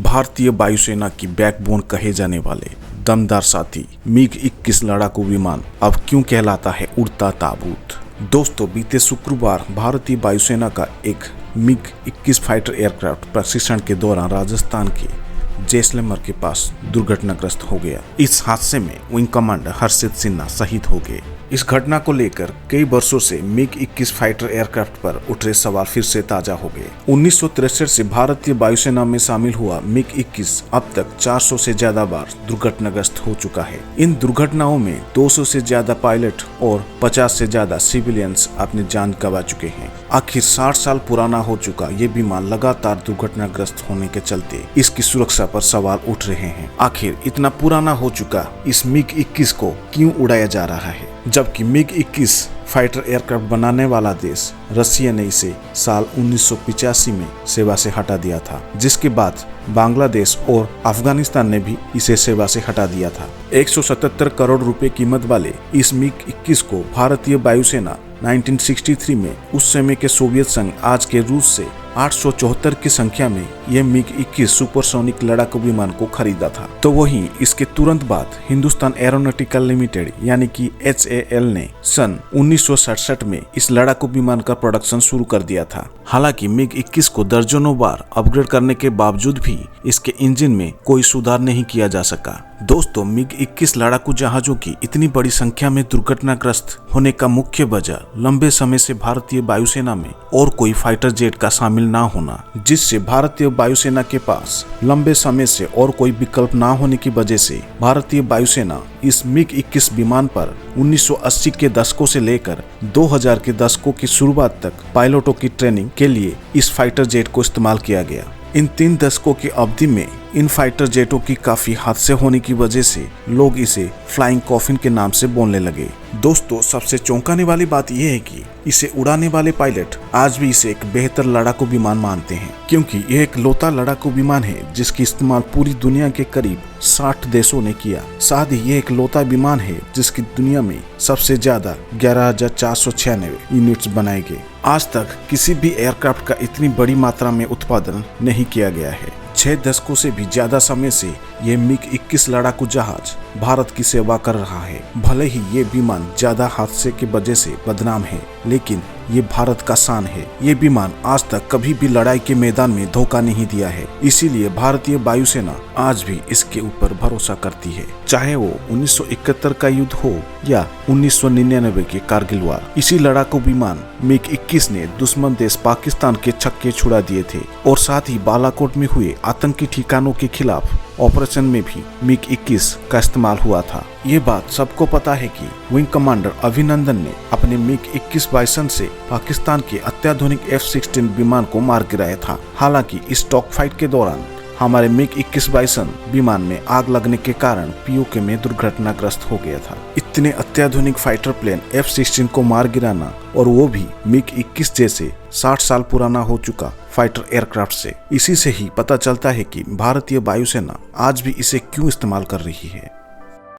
भारतीय वायुसेना की बैकबोन कहे जाने वाले दमदार साथी MiG-21 लड़ाकू विमान अब क्यों कहलाता है उड़ता ताबूत। दोस्तों, बीते शुक्रवार भारतीय वायुसेना का एक MiG-21 फाइटर एयरक्राफ्ट प्रशिक्षण के दौरान राजस्थान के जैसलमेर के पास दुर्घटनाग्रस्त हो गया। इस हादसे में विंग कमांडर हर्षित सिन्हा शहीद हो गए। इस घटना को लेकर कई वर्षों से MiG-21 फाइटर एयरक्राफ्ट पर उठ रहे सवाल फिर से ताजा हो गए। 1963 से भारतीय वायुसेना में शामिल हुआ MiG-21 अब तक 400 से ज्यादा बार दुर्घटनाग्रस्त हो चुका है। इन दुर्घटनाओं में 200 से ज्यादा पायलट और 50 से ज्यादा सिविलियंस अपनी जान गंवा चुके हैं। आखिर 60 साल पुराना हो चुका ये विमान लगातार दुर्घटनाग्रस्त होने के चलते इसकी सुरक्षा पर सवाल उठ रहे हैं। आखिर इतना पुराना हो चुका इस MiG-21 को क्यों उड़ाया जा रहा है, जबकि MiG-21 फाइटर एयरक्राफ्ट बनाने वाला देश रसिया ने इसे साल 1985 में सेवा से हटा दिया था, जिसके बाद बांग्लादेश और अफगानिस्तान ने भी इसे सेवा से हटा दिया था। 177 करोड़ रुपए कीमत वाले इस MiG-21 को भारतीय वायुसेना 1963 में उस समय के सोवियत संघ आज के रूस से 874 की संख्या में यह MiG-21 सुपरसोनिक लड़ाकू विमान को खरीदा था। तो वहीं इसके तुरंत बाद हिंदुस्तान एरोनॉटिकल लिमिटेड यानी कि HAL ने सन 1967 में इस लड़ाकू विमान का प्रोडक्शन शुरू कर दिया था। हालांकि MiG-21 को दर्जनों बार अपग्रेड करने के बावजूद भी इसके इंजन में कोई सुधार नहीं किया जा सका। दोस्तों, MiG-21 लड़ाकू जहाजों की इतनी बड़ी संख्या में दुर्घटनाग्रस्त होने का मुख्य वजह लंबे समय से भारतीय वायुसेना में और कोई फाइटर जेट का शामिल ना होना, जिससे भारतीय वायुसेना के पास लंबे समय से और कोई विकल्प ना होने की वजह से भारतीय वायुसेना इस MiG-21 विमान पर 1980 के दशकों से लेकर 2000 के दशकों की शुरुआत तक पायलटों की ट्रेनिंग के लिए इस फाइटर जेट को इस्तेमाल किया गया। इन 3 दशकों की अवधि में इन फाइटर जेटों की काफी हादसे होने की वजह से लोग इसे फ्लाइंग कॉफिन के नाम से बोलने लगे। दोस्तों, सबसे चौंकाने वाली बात यह है कि इसे उड़ाने वाले पायलट आज भी इसे एक बेहतर लड़ाकू विमान मानते हैं, क्योंकि यह एक लौता लड़ाकू विमान है जिसकी इस्तेमाल पूरी दुनिया के करीब 60 देशों ने किया। साथ ही यह एक लौता विमान है जिसकी दुनिया में सबसे ज्यादा 11,496 यूनिट्स बनाए गए। आज तक किसी भी एयरक्राफ्ट का इतनी बड़ी मात्रा में उत्पादन नहीं किया गया है। 6 दशकों से भी ज्यादा समय से ये MiG-21 लड़ाकू जहाज भारत की सेवा कर रहा है। भले ही ये विमान ज्यादा हादसे की वजह से बदनाम है, लेकिन ये भारत का शान है। ये विमान आज तक कभी भी लड़ाई के मैदान में धोखा नहीं दिया है, इसीलिए भारतीय वायुसेना आज भी इसके ऊपर भरोसा करती है। चाहे वो 1971 का युद्ध हो या 1999 के कारगिल वार, इसी लड़ाकू विमान MiG-21 ने दुश्मन देश पाकिस्तान के छक्के छुड़ा दिए थे और साथ ही बालाकोट में हुए आतंकी ठिकानों के खिलाफ ऑपरेशन में भी MiG-21 का इस्तेमाल हुआ था। ये बात सबको पता है कि विंग कमांडर अभिनंदन ने अपने MiG-21 बाइसन से पाकिस्तान के अत्याधुनिक F-16 विमान को मार गिराया था। हालांकि इस डॉग फाइट के दौरान हमारे MiG-21 बाइसन विमान में आग लगने के कारण POK में दुर्घटनाग्रस्त हो गया था। इतने अत्याधुनिक फाइटर प्लेन F-16 को मार गिराना, और वो भी MiG-21 जैसे 60 साल पुराना हो चुका फाइटर एयरक्राफ्ट से, इसी से ही पता चलता है कि भारतीय वायुसेना आज भी इसे क्यों इस्तेमाल कर रही है।